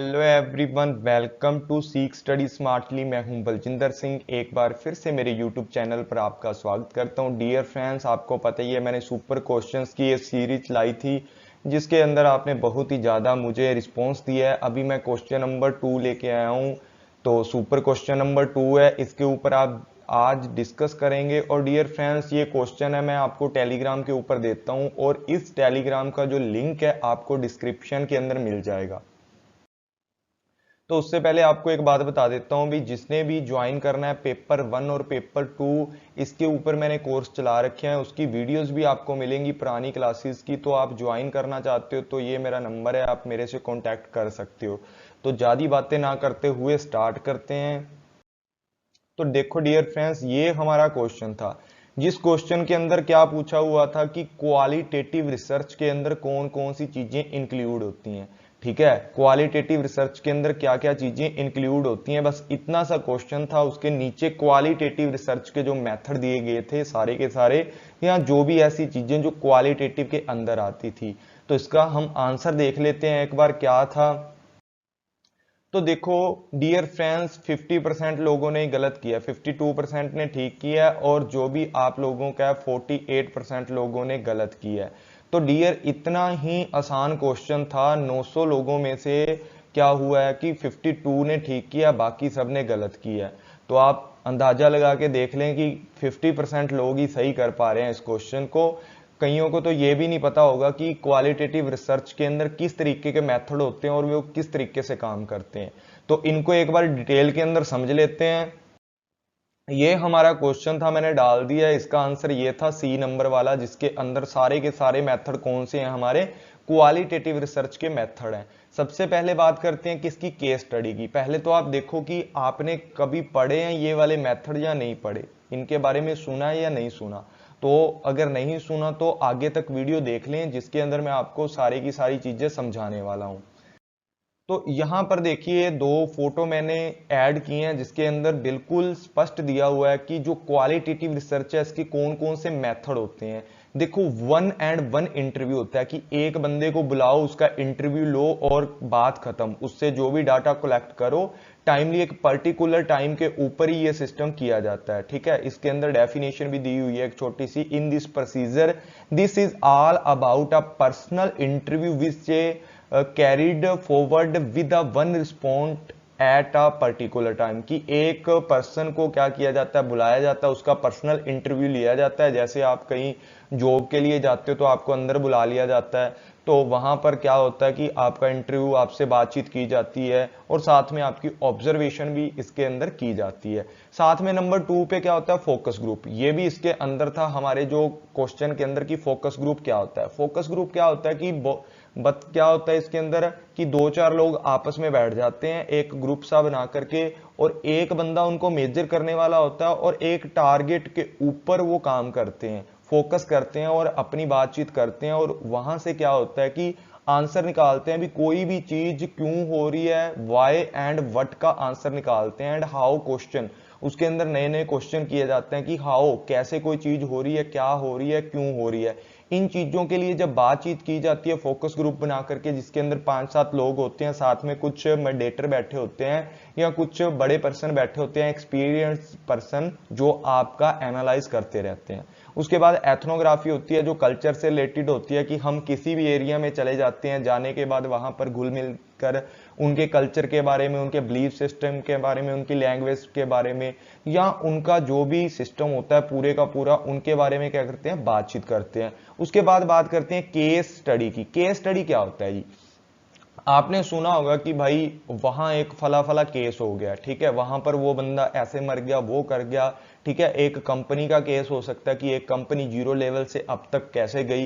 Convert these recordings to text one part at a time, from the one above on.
Hello everyone, welcome to seek study smartly. मैं हूं बलजिंदर सिंह। एक बार फिर से मेरे यूट्यूब चैनल पर आपका स्वागत करता हूं। डियर फ्रेंड्स, आपको पता ही है मैंने सुपर क्वेश्चंस की ये सीरीज लाई थी जिसके अंदर आपने बहुत ही ज़्यादा मुझे रिस्पॉन्स दिया है। अभी मैं क्वेश्चन नंबर 2 लेके आया हूँ। तो सुपर क्वेश्चन नंबर 2 है, इसके ऊपर आप आज डिस्कस करेंगे। और डियर फ्रेंड्स, ये क्वेश्चन है मैं आपको टेलीग्राम के ऊपर देता हूँ और इस टेलीग्राम का जो लिंक है आपको डिस्क्रिप्शन के अंदर मिल जाएगा। तो उससे पहले आपको एक बात बता देता हूं भी, जिसने भी ज्वाइन करना है पेपर 1 और पेपर 2, इसके ऊपर मैंने कोर्स चला रखे हैं। उसकी वीडियोस भी आपको मिलेंगी पुरानी क्लासेस की। तो आप ज्वाइन करना चाहते हो तो ये मेरा नंबर है, आप मेरे से कांटेक्ट कर सकते हो। तो ज़्यादा बातें ना करते हुए स्टार्ट करते हैं। तो देखो डियर फ्रेंड्स, ये हमारा क्वेश्चन था जिस क्वेश्चन के अंदर क्या पूछा हुआ था कि क्वालिटेटिव रिसर्च के अंदर कौन कौन सी चीजें इंक्लूड होती हैं। ठीक है, क्वालिटेटिव रिसर्च के अंदर क्या क्या चीजें इंक्लूड होती हैं, बस इतना सा क्वेश्चन था। उसके नीचे क्वालिटेटिव रिसर्च के जो मेथड दिए गए थे सारे के सारे, या जो भी ऐसी चीजें जो क्वालिटेटिव के अंदर आती थी। तो इसका हम आंसर देख लेते हैं एक बार क्या था। तो देखो डियर फ्रेंड्स, 50% लोगों ने गलत किया, 52% ने ठीक किया और जो भी आप लोगों का 48% लोगों ने गलत किया है। तो डियर इतना ही आसान क्वेश्चन था। 900 लोगों में से क्या हुआ है कि 52 ने ठीक किया, बाकी सब ने गलत किया है। तो आप अंदाजा लगा के देख लें कि 50% लोग ही सही कर पा रहे हैं इस क्वेश्चन को। कईयों को तो ये भी नहीं पता होगा कि क्वालिटेटिव रिसर्च के अंदर किस तरीके के मेथड होते हैं और वो किस तरीके से काम करते हैं। तो इनको एक बार डिटेल के अंदर समझ लेते हैं। ये हमारा क्वेश्चन था, मैंने डाल दिया। इसका आंसर ये था सी नंबर वाला, जिसके अंदर सारे के सारे मेथड कौन से हैं, हमारे क्वालिटेटिव रिसर्च के मेथड हैं। सबसे पहले बात करते हैं किसकी, केस स्टडी की। पहले तो आप देखो कि आपने कभी पढ़े हैं ये वाले मेथड या नहीं पढ़े, इनके बारे में सुना है या नहीं सुना। तो अगर नहीं सुना तो आगे तक वीडियो देख लें, जिसके अंदर मैं आपको सारी की सारी चीजें समझाने वाला हूं। तो यहां पर देखिए दो फोटो मैंने ऐड किए हैं जिसके अंदर बिल्कुल स्पष्ट दिया हुआ है कि जो क्वालिटेटिव रिसर्च है इसके कौन कौन से मेथड होते हैं। देखो 1 इंटरव्यू होता है कि एक बंदे को बुलाओ, उसका इंटरव्यू लो और बात खत्म। उससे जो भी डाटा कलेक्ट करो टाइमली, एक पर्टिकुलर टाइम के ऊपर ही ये सिस्टम किया जाता है। ठीक है, इसके अंदर डेफिनेशन भी दी हुई है एक छोटी सी। In this procedure this is all about a personal interview which carried forward with a one respond at a particular time. कि एक पर्सन को क्या किया जाता है, बुलाया जाता है, उसका पर्सनल इंटरव्यू लिया जाता है। जैसे आप कहीं जॉब के लिए जाते हो तो आपको अंदर बुला लिया जाता है, तो वहां पर क्या होता है कि आपका इंटरव्यू, आपसे बातचीत की जाती है और साथ में आपकी ऑब्जर्वेशन भी इसके अंदर की जाती है। साथ में नंबर 2 पे क्या होता है, फोकस ग्रुप। ये भी इसके अंदर था हमारे जो क्वेश्चन के अंदर की फोकस ग्रुप क्या होता है। फोकस ग्रुप क्या होता है कि क्या होता है इसके अंदर कि 2-4 लोग आपस में बैठ जाते हैं एक ग्रुप सा बना करके, और एक बंदा उनको मेजर करने वाला होता है और एक टारगेट के ऊपर वो काम करते हैं, फोकस करते हैं और अपनी बातचीत करते हैं। और वहां से क्या होता है कि आंसर निकालते हैं भी, कोई भी चीज क्यों हो रही है, वाई एंड व्हाट का आंसर निकालते हैं। एंड हाउ क्वेश्चन, उसके अंदर नए नए क्वेश्चन किए जाते हैं कि हाउ, कैसे कोई चीज हो रही है, क्या हो रही है, क्यों हो रही है। इन चीजों के लिए जब बातचीत की जाती है फोकस ग्रुप बना करके, जिसके अंदर 5-7 लोग होते हैं, साथ में कुछ मेडिएटर बैठे होते हैं या कुछ बड़े पर्सन बैठे होते हैं, एक्सपीरियंस पर्सन, जो आपका एनालाइज करते रहते हैं। उसके बाद एथनोग्राफी होती है जो कल्चर से रिलेटेड होती है कि हम किसी भी एरिया में चले जाते हैं, जाने के बाद वहां पर घुल मिल कर उनके कल्चर के बारे में, उनके बिलीफ सिस्टम के बारे में, उनकी लैंग्वेज के बारे में, या उनका जो भी सिस्टम होता है पूरे का पूरा, उनके बारे में क्या करते हैं, बातचीत करते हैं। उसके बाद बात करते हैं केस स्टडी की। केस स्टडी क्या होता है जी, आपने सुना होगा कि भाई वहां एक फला फला केस हो गया, ठीक है, वहां पर वो बंदा ऐसे मर गया, वो कर गया। ठीक है, एक कंपनी का केस हो सकता है कि एक कंपनी 0 लेवल से अब तक कैसे गई।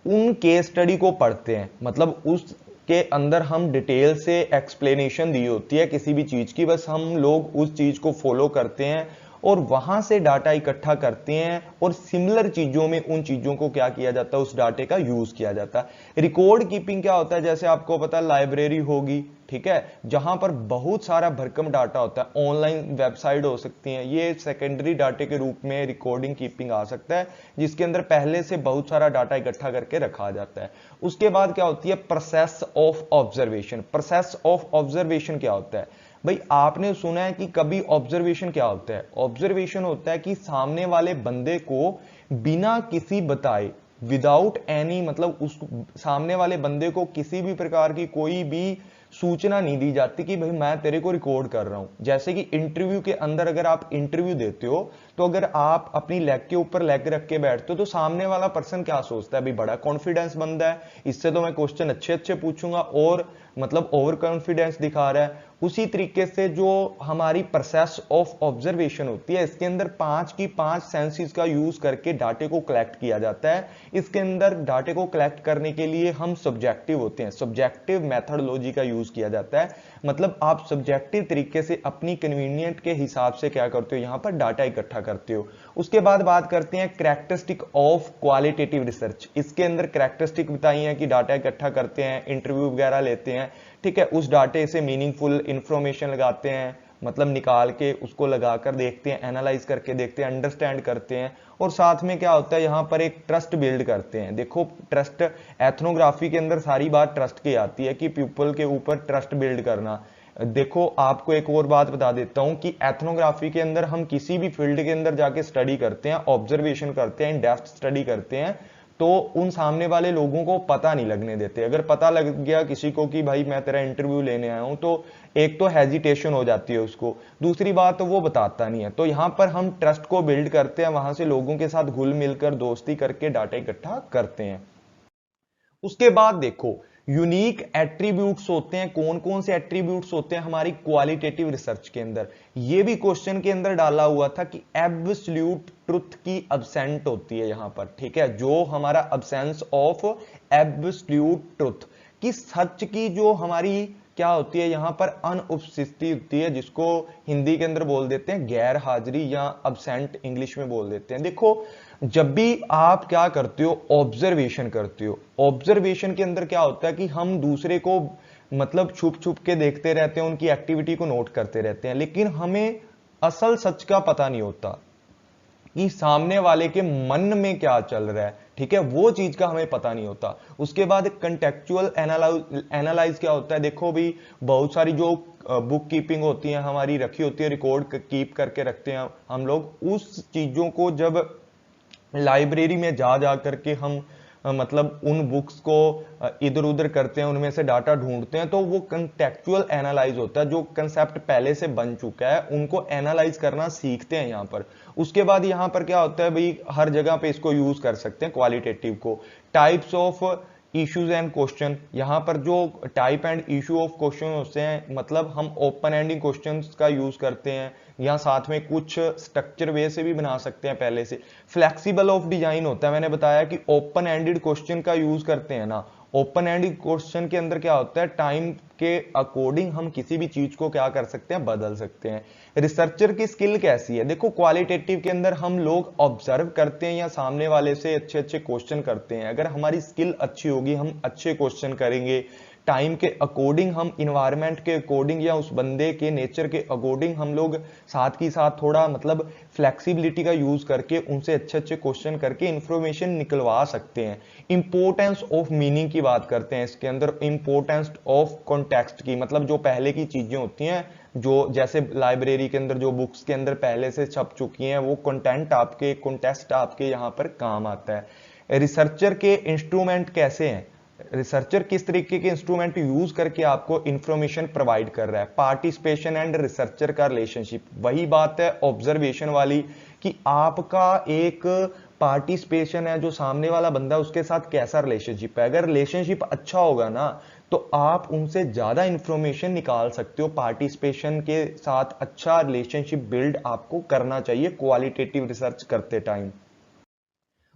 उन केस स्टडी को पढ़ते हैं, मतलब उस के अंदर हम डिटेल से एक्सप्लेनेशन दी होती है किसी भी चीज की, बस हम लोग उस चीज को फॉलो करते हैं और वहां से डाटा इकट्ठा करते हैं और सिमिलर चीजों में उन चीजों को क्या किया जाता है, उस डाटे का यूज किया जाता है। रिकॉर्ड कीपिंग क्या होता है, जैसे आपको पता है लाइब्रेरी होगी, ठीक है, जहां पर बहुत सारा भरकम डाटा होता है, ऑनलाइन वेबसाइट हो सकती है, ये सेकेंडरी डाटे के रूप में रिकॉर्डिंग कीपिंग आ सकता है, जिसके अंदर पहले से बहुत सारा डाटा इकट्ठा करके रखा जाता है। उसके बाद क्या होती है process of observation. Process of observation क्या होता है भाई, आपने सुना है कि कभी ऑब्जर्वेशन क्या होता है, ऑब्जर्वेशन होता है कि सामने वाले बंदे को बिना किसी बताए, विदाउट एनी, मतलब उस सामने वाले बंदे को किसी भी प्रकार की कोई भी सूचना नहीं दी जाती कि भाई मैं तेरे को रिकॉर्ड कर रहा हूं। जैसे कि इंटरव्यू के अंदर अगर आप इंटरव्यू देते हो, तो अगर आप अपनी लेग के ऊपर लेग रख के बैठते हो, तो सामने वाला पर्सन क्या सोचता है, भाई बड़ा कॉन्फिडेंस बंदा है, इससे तो मैं क्वेश्चन अच्छे अच्छे पूछूंगा, और मतलब ओवर कॉन्फिडेंस दिखा रहा है। उसी तरीके से जो हमारी प्रोसेस ऑफ ऑब्जर्वेशन होती है, इसके अंदर 5 की 5 सेंसेस का यूज करके डाटे को कलेक्ट किया जाता है। इसके अंदर डाटे को कलेक्ट करने के लिए हम सब्जेक्टिव होते हैं, सब्जेक्टिव मेथडोलॉजी का यूज किया जाता है। मतलब आप सब्जेक्टिव तरीके से अपनी कन्वीनियंट के हिसाब से क्या करते हो, यहां पर डाटा इकट्ठा करते हो। उसके बाद बात करते हैं कैरेक्टरिस्टिक ऑफ क्वालिटेटिव रिसर्च। इसके अंदर कैरेक्टरिस्टिक बताई है कि डाटा इकट्ठा करते हैं, इंटरव्यू वगैरह लेते हैं, ठीक है, उस डाटे से मीनिंगफुल इंफॉर्मेशन लगाते हैं, मतलब निकाल के उसको लगाकर देखते हैं, एनालाइज करके देखते हैं, अंडरस्टैंड करते हैं, और साथ में क्या होता है यहां पर एक ट्रस्ट बिल्ड करते हैं। देखो ट्रस्ट, एथनोग्राफी के अंदर सारी बात ट्रस्ट की आती है कि पीपल के ऊपर ट्रस्ट बिल्ड करना। देखो आपको एक और बात बता देता हूं कि एथनोग्राफी के अंदर हम किसी भी फील्ड के अंदर जाके स्टडी करते हैं, ऑब्जर्वेशन करते हैं, इन डेप्थ स्टडी करते हैं, तो उन सामने वाले लोगों को पता नहीं लगने देते। अगर पता लग गया किसी को कि भाई मैं तेरा इंटरव्यू लेने आया हूं, तो एक तो हेजिटेशन हो जाती है उसको, दूसरी बात तो वो बताता नहीं है। तो यहां पर हम ट्रस्ट को बिल्ड करते हैं, वहां से लोगों के साथ घुल मिलकर दोस्ती करके डाटा इकट्ठा करते हैं। उसके बाद देखो यूनिक एट्रीब्यूट्स होते हैं, कौन कौन से एट्रीब्यूट्स होते हैं हमारी क्वालिटेटिव रिसर्च के अंदर। ये भी क्वेश्चन के अंदर डाला हुआ था कि एब्सोल्यूट ट्रुथ की अब्सेंट होती है यहां पर, ठीक है, जो हमारा अब्सेंस ऑफ एब्सोल्यूट ट्रुथ की, सच की जो हमारी क्या होती है यहां पर अनुपस्थिति होती है, जिसको हिंदी के अंदर बोल देते हैं गैर हाजिरी, या अब्सेंट इंग्लिश में बोल देते हैं। देखो जब भी आप क्या करते हो, ऑब्जर्वेशन करते हो, ऑब्जर्वेशन के अंदर क्या होता है कि हम दूसरे को मतलब छुप छुप के देखते रहते हैं, उनकी एक्टिविटी को नोट करते रहते हैं, लेकिन हमें असल सच का पता नहीं होता कि सामने वाले के मन में क्या चल रहा है, ठीक है, वो चीज का हमें पता नहीं होता। उसके बाद कंटेक्चुअल एनालाइज क्या होता है, देखो भी बहुत सारी जो बुक कीपिंग होती है हमारी रखी होती है, रिकॉर्ड कीप करके रखते हैं हम लोग, उस चीजों को जब लाइब्रेरी में जा जा करके हम मतलब उन बुक्स को इधर उधर करते हैं, उनमें से डाटा ढूंढते हैं, तो वो कंटेक्चुअल एनालाइज होता है, जो कंसेप्ट पहले से बन चुका है उनको एनालाइज करना सीखते हैं यहां पर। उसके बाद यहां पर क्या होता है भाई, हर जगह पे इसको यूज कर सकते हैं क्वालिटेटिव को। Types of issues and question, यहां पर जो type and issue of question होते हैं, मतलब हम ओपन एंडिंग क्वेश्चंस का यूज करते हैं, या साथ में कुछ स्ट्रक्चर वे से भी बना सकते हैं पहले से। फ्लेक्सिबल ऑफ डिजाइन होता है, मैंने बताया कि ओपन एंडेड क्वेश्चन का यूज करते हैं ना, ओपन एंडेड क्वेश्चन के अंदर क्या होता है, टाइम के अकॉर्डिंग हम किसी भी चीज को क्या कर सकते हैं, बदल सकते हैं। रिसर्चर की स्किल कैसी है, देखो क्वालिटेटिव के अंदर हम लोग ऑब्जर्व करते हैं या सामने वाले से अच्छे अच्छे क्वेश्चन करते हैं। अगर हमारी स्किल अच्छी होगी, हम अच्छे क्वेश्चन करेंगे, टाइम के अकॉर्डिंग, हम इन्वायरमेंट के अकॉर्डिंग या उस बंदे के नेचर के अकॉर्डिंग हम लोग साथ ही साथ थोड़ा मतलब फ्लेक्सिबिलिटी का यूज करके उनसे अच्छे अच्छे क्वेश्चन करके इंफॉर्मेशन निकलवा सकते हैं। इंपोर्टेंस ऑफ मीनिंग की बात करते हैं इसके अंदर, इंपोर्टेंस ऑफ कॉन्टेक्स्ट की, मतलब जो पहले की चीजें होती हैं, जो जैसे लाइब्रेरी के अंदर जो बुक्स के अंदर पहले से छप चुकी हैं, वो कंटेंट आपके, कॉन्टेक्स्ट आपके यहाँ पर काम आता है। रिसर्चर के इंस्ट्रूमेंट कैसे हैं, रिसर्चर किस तरीके के इंस्ट्रूमेंट यूज करके आपको इंफॉर्मेशन प्रोवाइड कर रहा है। पार्टिसिपेशन एंड रिसर्चर का रिलेशनशिप, वही बात है ऑब्जर्वेशन वाली कि आपका एक पार्टिसिपेशन है, जो सामने वाला बंदा उसके साथ कैसा रिलेशनशिप है। अगर रिलेशनशिप अच्छा होगा ना, तो आप उनसे ज्यादा इंफॉर्मेशन निकाल सकते हो। पार्टिसिपेशन के साथ अच्छा रिलेशनशिप बिल्ड आपको करना चाहिए क्वालिटेटिव रिसर्च करते टाइम।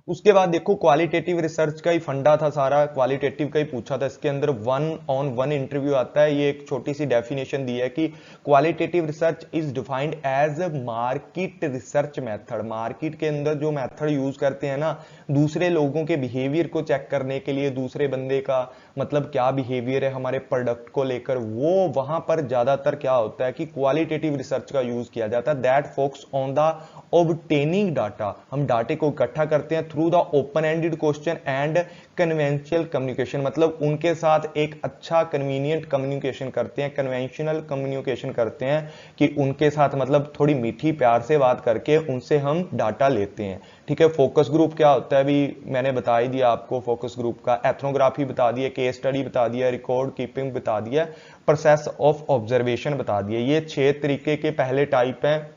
उसके बाद देखो क्वालिटेटिव रिसर्च का ही फंडा था सारा, क्वालिटेटिव का ही पूछा था। इसके अंदर 1-on-1 इंटरव्यू आता है। ये एक छोटी सी डेफिनेशन दी है कि qualitative research is defined as market research method. Market के अंदर जो मेथड यूज करते हैं ना दूसरे लोगों के बिहेवियर को चेक करने के लिए, दूसरे बंदे का मतलब क्या बिहेवियर है हमारे प्रोडक्ट को लेकर, वो वहां पर ज्यादातर क्या होता है कि क्वालिटेटिव रिसर्च का यूज किया जाता है। That focus on the obtaining data. हम डाटे को इकट्ठा करते हैं through the open ended question and conventional communication. मतलब उनके साथ एक अच्छा कन्वीनियंट कम्युनिकेशन करते हैं, कन्वेंशनल कम्युनिकेशन करते हैं कि उनके साथ मतलब थोड़ी मीठी प्यार से बात करके उनसे हम डाटा लेते हैं। ठीक है, फोकस ग्रुप क्या होता है अभी मैंने बता ही दिया आपको। फोकस ग्रुप का एथनोग्राफी बता दिया, केस स्टडी बता दिया, रिकॉर्ड कीपिंग बता दिया, प्रोसेस ऑफ ऑब्जर्वेशन बता दिया। ये 6 तरीके के पहले टाइप हैं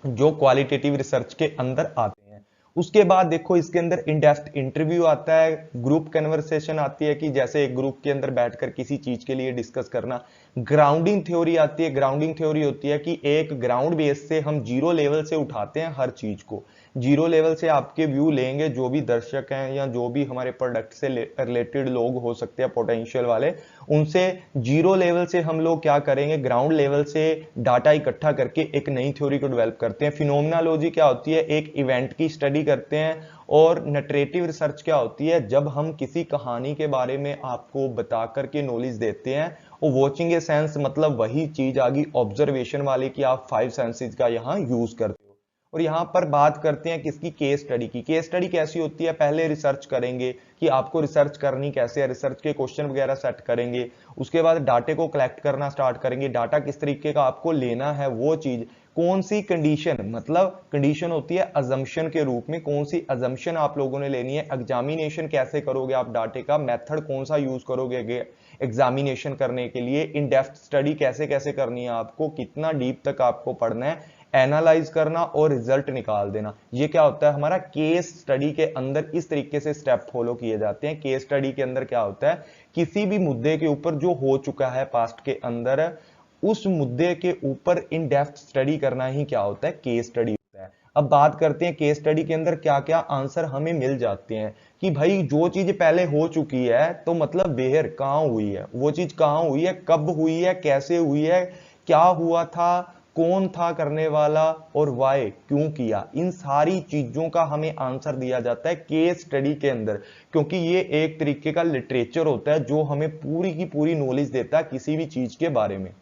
जो क्वालिटेटिव रिसर्च के अंदर आते हैं। उसके बाद देखो इसके अंदर इन डेप्थ इंटरव्यू आता है, ग्रुप कन्वर्सेशन आती है कि जैसे एक ग्रुप के अंदर बैठकर किसी चीज के लिए डिस्कस करना। ग्राउंडिंग थ्योरी आती है। ग्राउंडिंग थ्योरी होती है कि एक ग्राउंड बेस से हम जीरो लेवल से उठाते हैं हर चीज को। जीरो लेवल से आपके व्यू लेंगे, जो भी दर्शक हैं या जो भी हमारे प्रोडक्ट से रिलेटेड लोग हो सकते हैं पोटेंशियल वाले, उनसे जीरो लेवल से हम लोग क्या करेंगे, ग्राउंड लेवल से डाटा इकट्ठा करके एक नई थ्योरी को डेवलप करते हैं। फिनोमिनोलॉजी क्या होती है, एक इवेंट की स्टडी करते हैं। और नरेटिव रिसर्च क्या होती है, जब हम किसी कहानी के बारे में आपको बता करके नॉलेज देते हैं। और वॉचिंग ए सेंस मतलब वही चीज आ गई ऑब्जर्वेशन वाले की, आप 5 सेंसेस का यहां यूज करते हो। और यहां पर बात करते हैं किसकी, केस स्टडी की। केस स्टडी कैसी होती है, पहले रिसर्च करेंगे कि आपको रिसर्च करनी कैसे है, रिसर्च के क्वेश्चन वगैरह सेट करेंगे। उसके बाद डाटे को कलेक्ट करना स्टार्ट करेंगे, डाटा किस तरीके का आपको लेना है वो चीज, कौन सी कंडीशन, मतलब कंडीशन होती है अजम्पशन के रूप में, कौन सी अजम्पशन आप लोगों ने लेनी है। एग्जामिनेशन कैसे करोगे आप डाटे का, मेथड कौन सा यूज करोगे एग्जामिनेशन करने के लिए। इन डेप्थ स्टडी कैसे कैसे करनी है आपको, कितना डीप तक आपको पढ़ना है, एनालाइज करना और रिजल्ट निकाल देना। ये क्या होता है हमारा केस स्टडी के अंदर। इस तरीके से स्टेप फॉलो किए जाते हैं। केस स्टडी के अंदर क्या होता है, किसी भी मुद्दे के ऊपर जो हो चुका है पास्ट के अंदर, उस मुद्दे के ऊपर इन डेप्थ स्टडी करना ही क्या होता है, केस स्टडी होता है। अब बात करते हैं केस स्टडी के अंदर क्या क्या आंसर हमें मिल जाते हैं कि भाई जो चीज पहले हो चुकी है तो मतलब वेयर कहां हुई है, वो चीज कहां हुई है, कब हुई है, कैसे हुई है, क्या हुआ था, कौन था करने वाला और वाई क्यों किया। इन सारी चीजों का हमें आंसर दिया जाता है केस स्टडी के अंदर, क्योंकि ये एक तरीके का लिटरेचर होता है जो हमें पूरी की पूरी नॉलेज देता है किसी भी चीज के बारे में।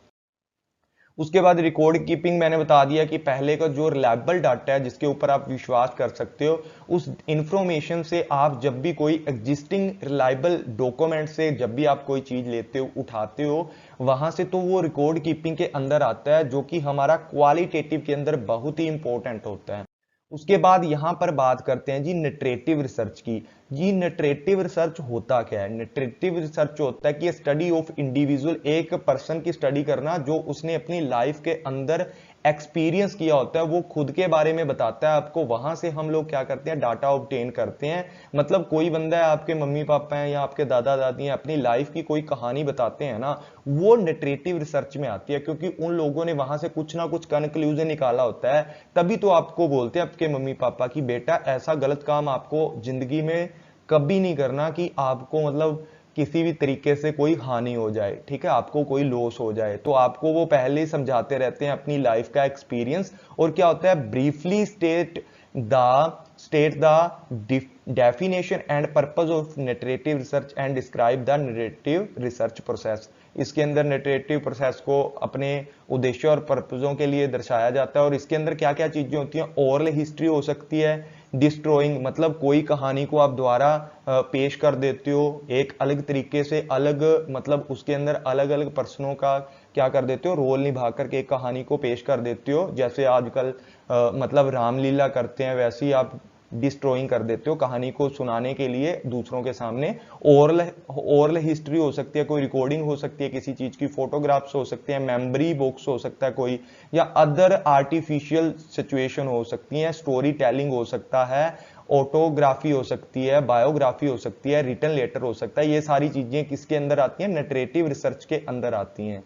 उसके बाद रिकॉर्ड कीपिंग मैंने बता दिया कि पहले का जो रिलायबल डाटा है जिसके ऊपर आप विश्वास कर सकते हो, उस इंफॉर्मेशन से आप जब भी कोई एग्जिस्टिंग रिलायबल डॉक्यूमेंट से जब भी आप कोई चीज लेते हो उठाते हो वहां से, तो वो रिकॉर्ड कीपिंग के अंदर आता है, जो कि हमारा क्वालिटेटिव के अंदर बहुत ही इंपॉर्टेंट होता है। उसके बाद यहां पर बात करते हैं जी नरेटिव रिसर्च की। जी नरेटिव रिसर्च होता क्या है, नरेटिव रिसर्च होता है कि स्टडी ऑफ इंडिविजुअल, एक पर्सन की स्टडी करना जो उसने अपनी लाइफ के अंदर एक्सपीरियंस किया होता है, वो खुद के बारे में बताता है आपको। वहां से हम लोग क्या करते हैं, डाटा ऑब्टेन करते हैं। मतलब कोई बंदा है, आपके मम्मी पापा हैं या आपके दादा दादी हैं, अपनी लाइफ की कोई कहानी बताते हैं ना, वो नरेटिव रिसर्च में आती है, क्योंकि उन लोगों ने वहां से कुछ ना कुछ कंक्लूजन निकाला होता है। तभी तो आपको बोलते हैं आपके मम्मी पापा की बेटा ऐसा गलत काम आपको जिंदगी में कभी नहीं करना कि आपको मतलब किसी भी तरीके से कोई हानि हो जाए, ठीक है, आपको कोई लॉस हो जाए। तो आपको वो पहले ही समझाते रहते हैं अपनी लाइफ का एक्सपीरियंस। और क्या होता है, briefly state the definition and purpose of narrative research and describe the narrative research process. इसके अंदर नरेटिव प्रोसेस को अपने उद्देश्य और पर्पजों के लिए दर्शाया जाता है। और इसके अंदर क्या क्या चीजें होती हैं, ओरल हिस्ट्री हो सकती है, डिस्ट्रॉइंग मतलब कोई कहानी को आप द्वारा पेश कर देते हो एक अलग तरीके से, अलग मतलब उसके अंदर अलग अलग पर्सनों का क्या कर देते हो, रोल निभा करके एक कहानी को पेश कर देते हो। जैसे आजकल मतलब रामलीला करते हैं, वैसे ही आप डिस्ट्रॉइंग कर देते हो कहानी को सुनाने के लिए दूसरों के सामने। ओरल हिस्ट्री हो सकती है, कोई रिकॉर्डिंग हो सकती है किसी चीज की, फोटोग्राफ्स हो सकते हैं, मेमोरी बॉक्स हो सकता है कोई, या अदर आर्टिफिशियल सिचुएशन हो सकती है, स्टोरी टेलिंग हो सकता है, ऑटोग्राफी हो सकती है, बायोग्राफी हो सकती है, रिटन लेटर हो सकता है। ये सारी चीजें किसके अंदर आती हैं, नरेटिव रिसर्च के अंदर आती हैं।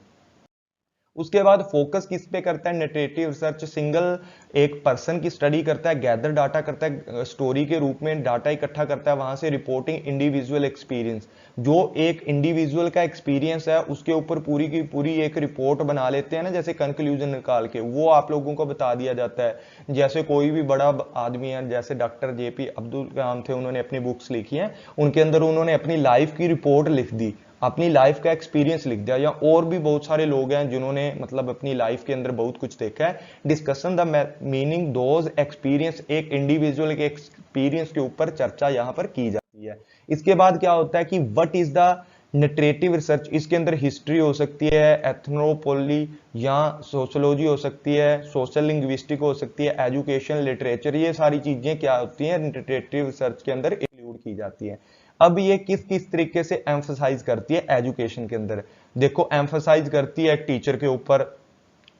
उसके बाद फोकस किस पे करता है, नरेटिव रिसर्च सिंगल एक पर्सन की स्टडी करता है, गैदर डाटा करता है, स्टोरी के रूप में डाटा इकट्ठा करता है, वहां से रिपोर्टिंग इंडिविजुअल एक्सपीरियंस, जो एक इंडिविजुअल का एक्सपीरियंस है उसके ऊपर पूरी की पूरी एक रिपोर्ट बना लेते हैं ना, जैसे कंक्लूजन निकाल के, वो आप लोगों को बता दिया जाता है। जैसे कोई भी बड़ा आदमी है, जैसे डॉक्टर जेपी अब्दुल कलाम थे, उन्होंने अपनी बुक्स लिखी हैं, उनके अंदर उन्होंने अपनी लाइफ की रिपोर्ट लिख दी, अपनी लाइफ का एक्सपीरियंस लिख दिया। या और भी बहुत सारे लोग हैं जिन्होंने मतलब अपनी लाइफ के अंदर बहुत कुछ देखा है। Discussion the meaning those experience, एक इंडिविजुअल के एक्सपीरियंस के ऊपर चर्चा यहां पर की जाती है। इसके बाद क्या होता है कि what is the narrative research, इसके अंदर हिस्ट्री हो सकती है, एथनोपोली या सोशोलॉजी हो सकती है, सोशल लिंग्विस्टिक हो सकती है, एजुकेशन, लिटरेचर, ये सारी चीजें क्या होती हैं नरेटिव रिसर्च के अंदर इंक्लूड की जाती है। अब ये किस किस तरीके से एम्फसाइज करती है एजुकेशन के अंदर, देखो एम्फसाइज करती है टीचर के ऊपर,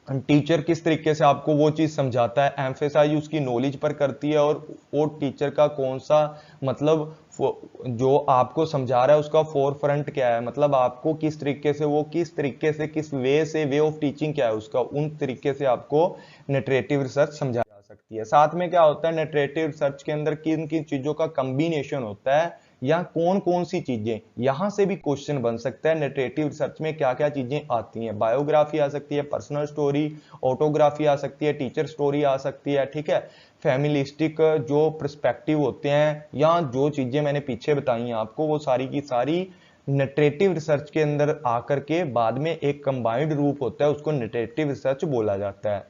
टीचर किस तरीके से आपको वो चीज समझाता है, एम्फेसाइज उसकी नॉलेज पर करती है, और वो टीचर का कौन सा मतलब जो आपको समझा रहा है उसका फोर फ्रंट क्या है, मतलब आपको किस तरीके से वो किस तरीके से किस वे ऑफ टीचिंग क्या है उसका, उन तरीके से आपको नरेटिव रिसर्च समझा जा सकती है। साथ में क्या होता है नरेटिव रिसर्च के अंदर किन किन चीजों का कॉम्बिनेशन होता है, या कौन कौन सी चीजें, यहां से भी क्वेश्चन बन सकता है नरेटिव रिसर्च में क्या क्या चीजें आती हैं। बायोग्राफी आ सकती है, पर्सनल स्टोरी, ऑटोग्राफी आ सकती है, टीचर स्टोरी आ सकती है, ठीक है, फैमिलिस्टिक जो पर्सपेक्टिव होते हैं, या जो चीजें मैंने पीछे बताई हैं आपको, वो सारी की सारी नरेटिव रिसर्च के अंदर आकर के बाद में एक कंबाइंड रूप होता है, उसको नरेटिव रिसर्च बोला जाता है।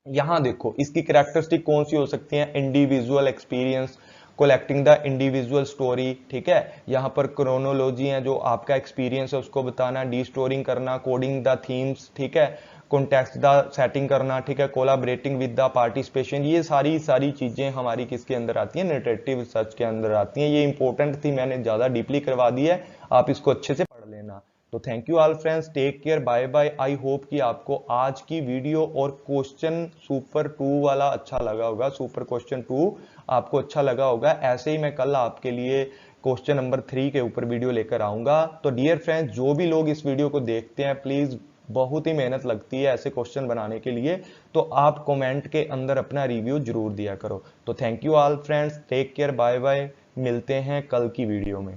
यहां देखो इसकी कैरेक्टरिस्टिक कौन सी हो सकती है, individual experience, collecting the individual story, ठीक है, यहां पर क्रोनोलॉजी है, जो आपका एक्सपीरियंस है उसको बताना, डी स्टोरिंग करना, कोडिंग द थीम्स, ठीक है, कॉन्टेक्स्ट द सेटिंग करना, ठीक है, कोलाबरेटिंग विद द पार्टिसिपेशन, ये सारी सारी चीजें हमारी किसके अंदर आती है नरेटिव रिसर्च के अंदर आती हैं। ये इंपॉर्टेंट थी, मैंने ज्यादा डीपली करवा दी है, आप इसको अच्छे से पढ़ लेना। तो thank you all friends, take care, bye bye. I hope कि आपको आज की वीडियो और क्वेश्चन सुपर 2 वाला अच्छा लगा होगा, सुपर क्वेश्चन 2 आपको अच्छा लगा होगा। ऐसे ही मैं कल आपके लिए क्वेश्चन नंबर 3 के ऊपर वीडियो लेकर आऊंगा। तो डियर फ्रेंड्स, जो भी लोग इस वीडियो को देखते हैं, प्लीज, बहुत ही मेहनत लगती है ऐसे क्वेश्चन बनाने के लिए, तो आप कमेंट के अंदर अपना रिव्यू जरूर दिया करो। तो thank you all friends, take care, bye bye, मिलते हैं कल की वीडियो में।